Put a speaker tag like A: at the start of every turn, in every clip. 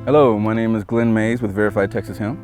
A: Hello, my name is Glen with Verified Texas Hemp.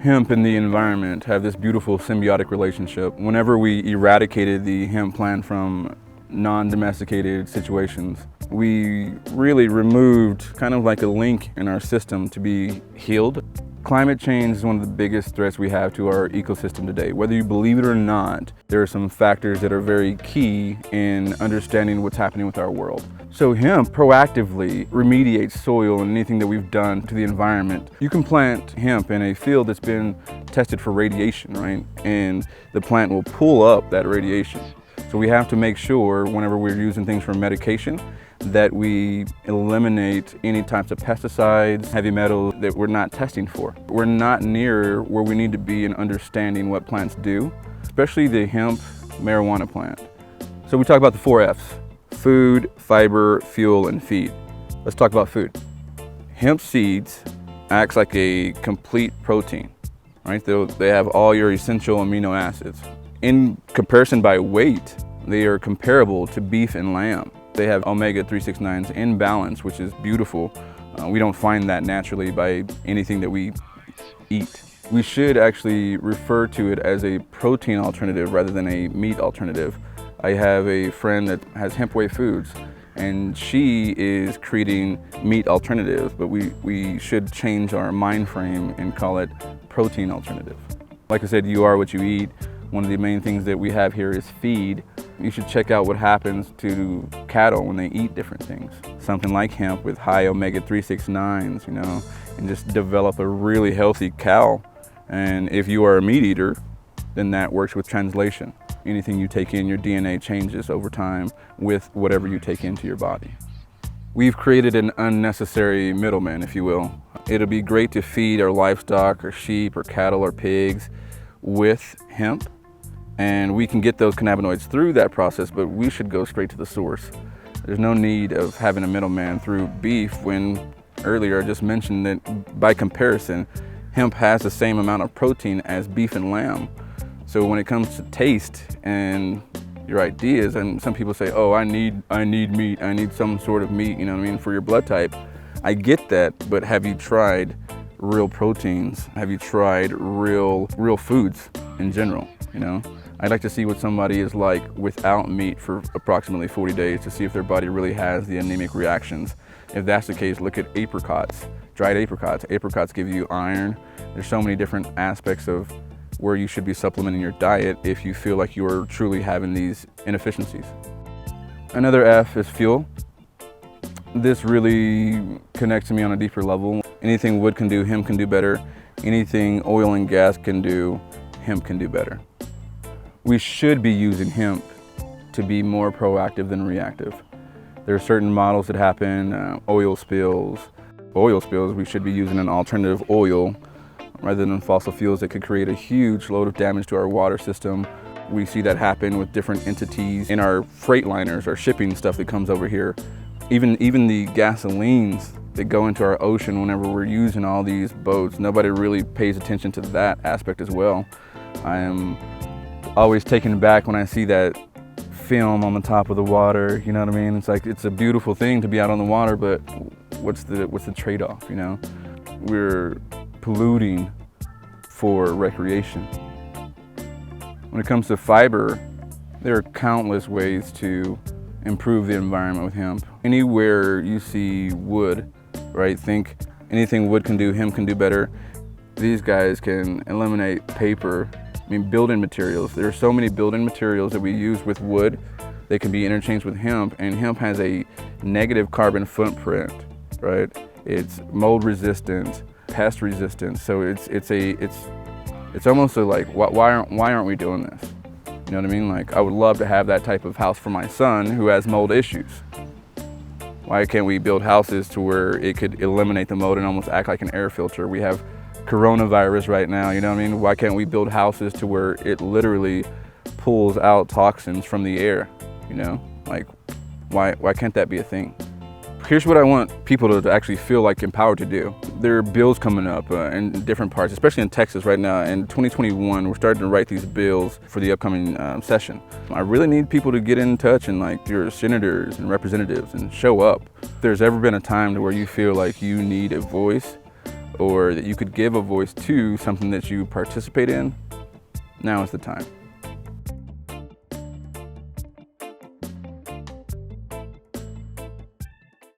A: Hemp and the environment have this beautiful symbiotic relationship. Whenever we eradicated the hemp plant from non-domesticated situations, we really removed kind of like a link in our system to be healed. Climate change is one of the biggest threats we have to our ecosystem today. Whether you believe it or not, there are some factors that are very key in understanding what's happening with our world. So hemp proactively remediates soil and anything that we've done to the environment. You can plant hemp in a field that's been tested for radiation, right? And the plant will pull up that radiation. So we have to make sure whenever we're using things for medication that we eliminate any types of pesticides, heavy metals that we're not testing for. We're not near where we need to be in understanding what plants do, especially the hemp marijuana plant. So we talk about the 4 F's: food, fiber, fuel, and feed. Let's talk about food. Hemp seeds acts like a complete protein, right? They have all your essential amino acids. In comparison by weight, they are comparable to beef and lamb. They have omega-369s in balance, which is beautiful. We don't find that naturally by anything that we eat. We should actually refer to it as a protein alternative rather than a meat alternative. I have a friend that has Hempway Foods, and she is creating meat alternatives, but we should change our mind frame and call it protein alternative. Like I said, you are what you eat. One of the main things that we have here is feed. You should check out what happens to cattle when they eat different things. Something like hemp with high omega-369s, and just develop a really healthy cow. And if you are a meat eater, then that works with translation. Anything you take in, your DNA changes over time with whatever you take into your body. We've created an unnecessary middleman, if you will. It'll be great to feed our livestock or sheep or cattle or pigs with hemp, and we can get those cannabinoids through that process, but we should go straight to the source. There's no need of having a middleman through beef when earlier I just mentioned that by comparison, hemp has the same amount of protein as beef and lamb. So when it comes to taste and your ideas, and some people say, oh, I need meat, I need some sort of meat, for your blood type. I get that, but have you tried real proteins? Have you tried real foods in general, I'd like to see what somebody is like without meat for approximately 40 days to see if their body really has the anemic reactions. If that's the case, look at apricots, dried apricots. Apricots give you iron. There's so many different aspects of where you should be supplementing your diet if you feel like you are truly having these inefficiencies. Another F is fuel. This really connects to me on a deeper level. Anything wood can do, hemp can do better. Anything oil and gas can do, hemp can do better. We should be using hemp to be more proactive than reactive. There are certain models that happen, oil spills. Oil spills, we should be using an alternative oil rather than fossil fuels that could create a huge load of damage to our water system. We see that happen with different entities in our freight liners, our shipping stuff that comes over here. Even the gasolines that go into our ocean whenever we're using all these boats, nobody really pays attention to that aspect as well. I am always taken back when I see that film on the top of the water, you know what I mean? It's like, it's a beautiful thing to be out on the water, but what's the trade-off, We're polluting for recreation. When it comes to fiber, there are countless ways to improve the environment with hemp. Anywhere you see wood, right? Think anything wood can do, hemp can do better. These guys can eliminate paper. Building materials. There are so many building materials that we use with wood. They can be interchanged with hemp, and hemp has a negative carbon footprint, right? It's mold resistant, pest resistant. So it's almost like why aren't we doing this? You know what I mean? Like, I would love to have that type of house for my son who has mold issues. Why can't we build houses to where it could eliminate the mold and almost act like an air filter? We have coronavirus right now, you know what I mean? Why can't we build houses to where it literally pulls out toxins from the air, Like, why can't that be a thing? Here's what I want people to actually feel like empowered to do. There are bills coming up in different parts, especially in Texas right now. In 2021, we're starting to write these bills for the upcoming session. I really need people to get in touch and your senators and representatives and show up. If there's ever been a time to where you feel like you need a voice, or that you could give a voice to something that you participate in, now is the time.